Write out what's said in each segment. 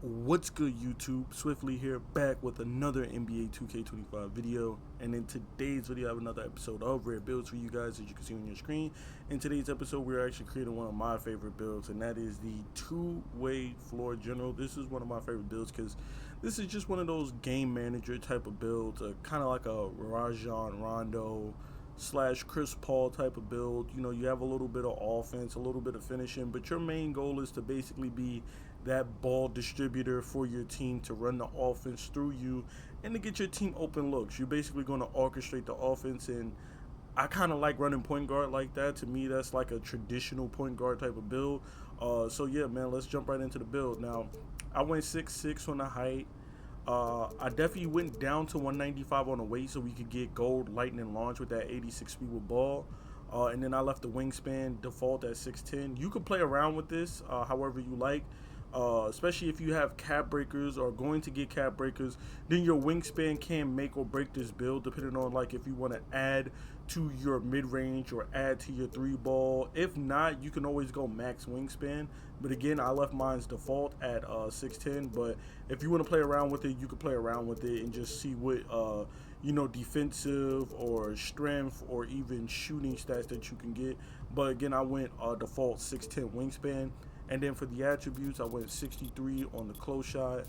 What's good, YouTube? Swiftly here, back with another NBA 2K25 video. And in today's video, I have another episode of Rare Builds for you guys, as you can see on your screen. In today's episode, we're actually creating one of my favorite builds, and that is the two-way floor general. This is one of my favorite builds because this is just one of those game manager type of builds, kind of like a Rajon Rondo slash Chris Paul type of build. You know, you have a little bit of offense, a little bit of finishing, but your main goal is to basically be that ball distributor for your team, to run the offense through you and to get your team open looks. You're basically going to orchestrate the offense, and I kind of like running point guard like that. To me, that's like a traditional point guard type of build. So yeah, man, let's jump right into the build. Now, I went 6'6" on the height. I definitely went down to 195 on the weight so we could get gold lightning launch with that 86 speed with ball. And then I left the wingspan default at 6'10". You could play around with this however you like. Especially if you have cap breakers or going to get cap breakers, then your wingspan can make or break this build, depending on like if you want to add to your mid-range or add to your three ball. If not, you can always go max wingspan, but again, I left mine's default at 6'10". But if you want to play around with it, you can play around with it and just see what defensive or strength or even shooting stats that you can get. But again, I went default 6'10" wingspan. And then for the attributes, I went 63 on the close shot,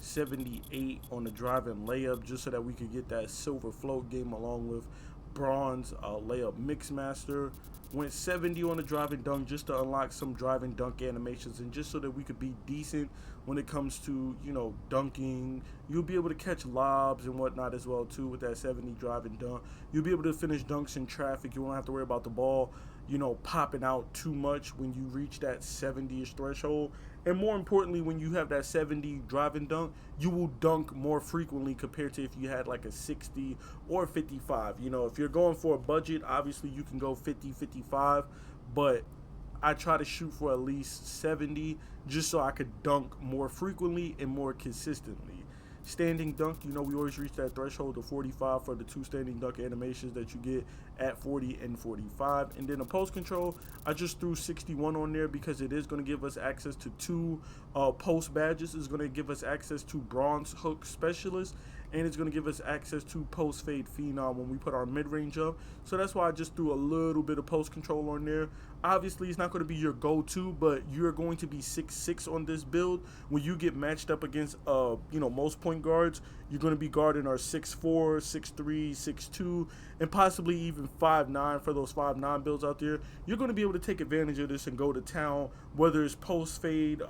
78 on the drive and layup, just so that we could get that silver float game along with bronze layup mix master. Went 70 on the drive and dunk just to unlock some drive and dunk animations, and just so that we could be decent when it comes to, you know, dunking. You'll be able to catch lobs and whatnot as well too with that 70 drive and dunk. You'll be able to finish dunks in traffic. You won't have to worry about the ball, you know, popping out too much when you reach that 70-ish threshold. And more importantly, when you have that 70 drive and dunk, you will dunk more frequently compared to if you had like a 60 or 55. You know, if you're going for a budget, obviously you can go 50, 55, but I try to shoot for at least 70 just so I could dunk more frequently and more consistently. Standing dunk, you know, we always reach that threshold of 45 for the two standing dunk animations that you get at 40 and 45. And then the post control, I just threw 61 on there because it is going to give us access to two post badges. It's going to give us access to bronze hook specialist, and it's going to give us access to post fade phenom when we put our mid range up. So that's why I just threw a little bit of post control on there. Obviously, it's not going to be your go-to, but you're going to be 6'6" on this build. When you get matched up against, most point guards, you're going to be guarding our 6'4", 6'3", 6'2", and possibly even 5'9" for those 5'9" builds out there. You're going to be able to take advantage of this and go to town, whether it's post fade,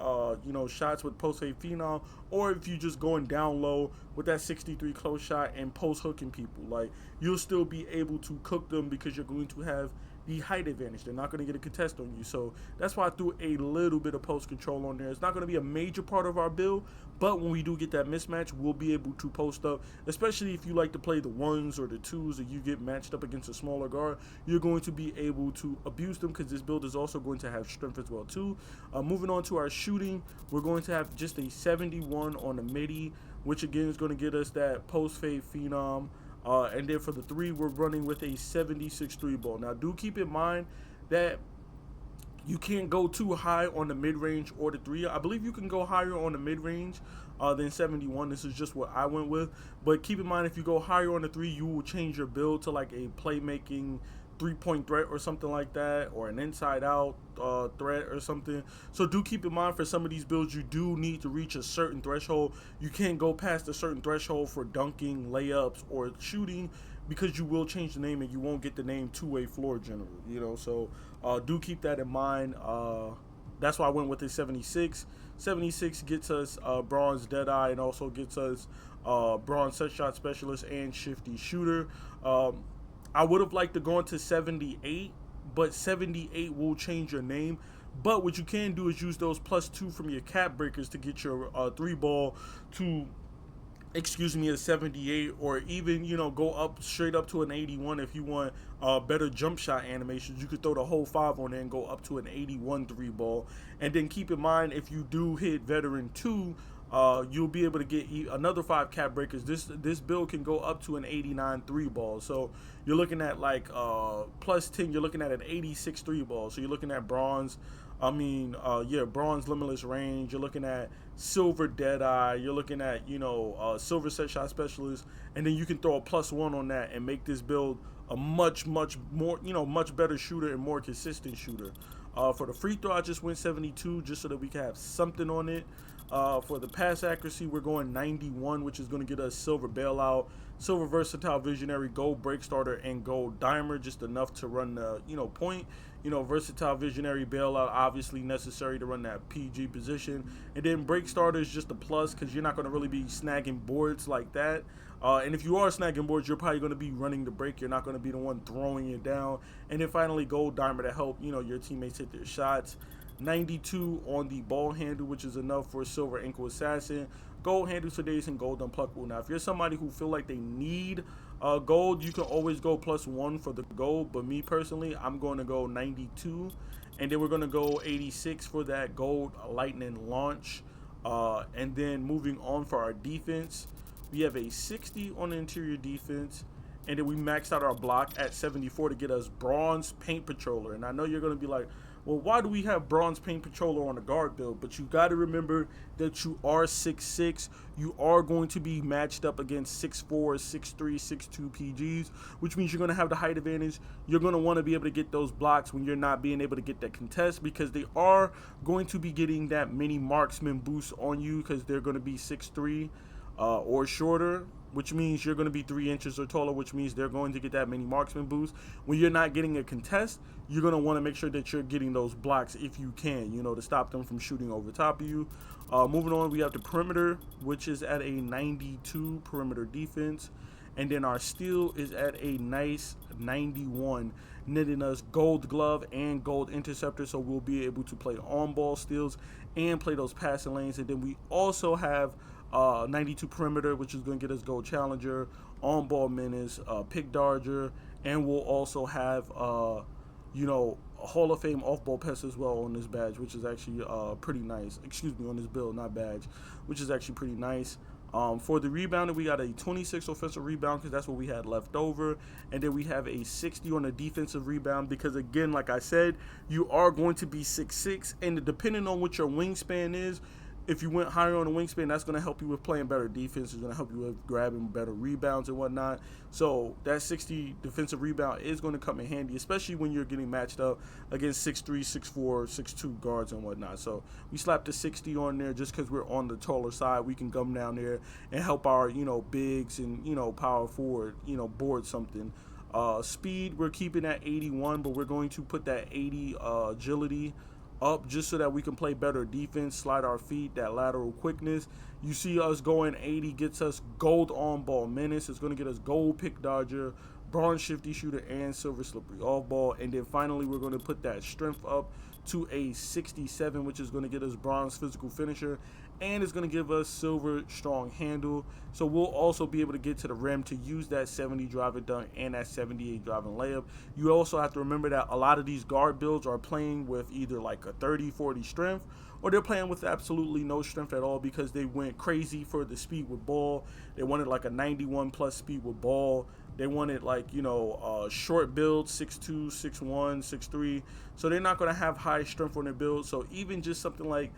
shots with post fade phenom, or if you're just going down low with that 63 close shot and post hooking people. Like, you'll still be able to cook them because you're going to have the height advantage. They're not going to get a contest on you. So that's why I threw a little bit of post control on there. It's not going to be a major part of our build, but when we do get that mismatch, we'll be able to post up, especially if you like to play the ones or the twos and you get matched up against a smaller guard. You're going to be able to abuse them because this build is also going to have strength as well too. Moving on to our shooting, we're going to have just a 71 on the midi, which again is going to get us that post fade phenom. And then for the three, we're running with a 76 three ball. Now, do keep in mind that you can't go too high on the mid-range or the three. I believe you can go higher on the mid-range than 71. This is just what I went with. But keep in mind, if you go higher on the three, you will change your build to like a playmaking three-point threat or something like that, or an inside-out threat or something. So do keep in mind, for some of these builds, you do need to reach a certain threshold. You can't go past a certain threshold for dunking, layups, or shooting, because you will change the name and you won't get the name two-way floor general. You know, so do keep that in mind. That's why I went with the 76. 76 gets us bronze Deadeye and also gets us bronze set shot specialist and shifty shooter. I would have liked to go into 78, but 78 will change your name. But what you can do is use those +2 from your cap breakers to get your three ball to, a 78, or even, go up straight up to an 81 if you want better jump shot animations. You could throw the whole 5 on there and go up to an 81 three ball. And then keep in mind, if you do hit veteran 2, you'll be able to get another 5 cap breakers. This build can go up to an 89 three ball. So you're looking at like +10. You're looking at an 86 three ball. So you're looking at bronze Yeah, bronze limitless range. You're looking at silver Deadeye. You're looking at, silver set shot specialist, and then you can throw a +1 on that and make this build a much, much more, much better shooter and more consistent shooter. For the free throw, I just went 72 just so that we can have something on it. For the pass accuracy, we're going 91, which is going to get us silver bailout, silver versatile visionary, gold break starter, and gold dimer, just enough to run the point. Versatile visionary bailout, obviously necessary to run that PG position, and then break starter is just a plus because you're not going to really be snagging boards like that. And if you are snagging boards, you're probably going to be running the break. You're not going to be the one throwing it down. And then finally, gold dimer to help your teammates hit their shots. 92 on the ball handle, which is enough for silver ankle assassin. Gold handle today's and gold unpluckable. Now, if you're somebody who feel like they need gold, you can always go +1 for the gold. But me personally, I'm going to go 92, and then we're going to go 86 for that gold lightning launch. And then moving on for our defense, we have a 60 on the interior defense. And then we maxed out our block at 74 to get us bronze paint patroller. And I know you're going to be like, well, why do we have bronze paint patroller on the guard build? But you got to remember that you are 6'6". You are going to be matched up against 6'4", 6'3", 6'2 PGs, which means you're going to have the height advantage. You're going to want to be able to get those blocks when you're not being able to get that contest, because they are going to be getting that mini marksman boost on you because they're going to be 6'3". Or shorter, which means you're going to be 3 inches or taller, which means they're going to get that mini marksman boost. When you're not getting a contest, you're going to want to make sure that you're getting those blocks if you can, to stop them from shooting over top of you. Moving on, we have the perimeter, which is at a 92 perimeter defense. And then our steal is at a nice 91, netting us gold glove and gold interceptor, so we'll be able to play on-ball steals and play those passing lanes. And then we also have 92 perimeter, which is going to get us gold challenger, on-ball menace, pick dodger, and we'll also have a Hall of Fame off-ball pest as well on this badge, which is actually pretty nice. Excuse me, on this build, not badge, which is actually pretty nice. For the rebounding, we got a 26 offensive rebound because that's what we had left over. And then we have a 60 on the defensive rebound because, again, like I said, you are going to be 6'6", and depending on what your wingspan is, if you went higher on the wingspan, that's going to help you with playing better defense. It's going to help you with grabbing better rebounds and whatnot. So that 60 defensive rebound is going to come in handy, especially when you're getting matched up against 6'3", 6'4", 6'2 guards and whatnot. So we slapped the 60 on there just because we're on the taller side. We can come down there and help our, bigs and, power forward, board something. Speed, we're keeping at 81, but we're going to put that 80 agility up just so that we can play better defense, slide our feet, that lateral quickness. You see us going 80 gets us gold on ball menace. It's going to get us gold pick dodger, bronze shifty shooter, and silver slippery off ball. And then finally, we're going to put that strength up to a 67, which is going to get us bronze physical finisher, and it's going to give us silver strong handle. So we'll also be able to get to the rim to use that 70 driving dunk and that 78 driving layup. You also have to remember that a lot of these guard builds are playing with either like a 30-40 strength, or they're playing with absolutely no strength at all because they went crazy for the speed with ball. They wanted like a 91 plus speed with ball. They wanted like, short build, 6'2", 6'1", 6'3". So they're not going to have high strength on their build. So even just something like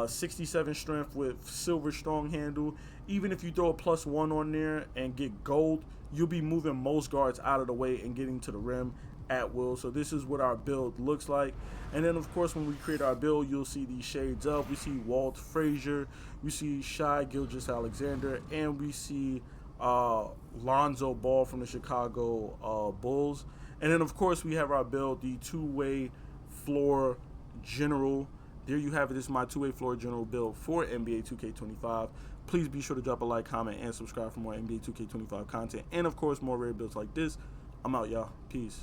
67 strength with silver strong handle, even if you throw a +1 on there and get gold, you'll be moving most guards out of the way and getting to the rim at will. So this is what our build looks like. And then of course when we create our build, you'll see these shades up. We see Walt Frazier, we see Shai Gilgeous-Alexander, and we see Lonzo Ball from the Chicago Bulls. And then of course we have our build, the two-way floor general. There you have it. This is my two-way floor general build for NBA 2K25. Please be sure to drop a like, comment, and subscribe for more NBA 2K25 content. And, of course, more rare builds like this. I'm out, y'all. Peace.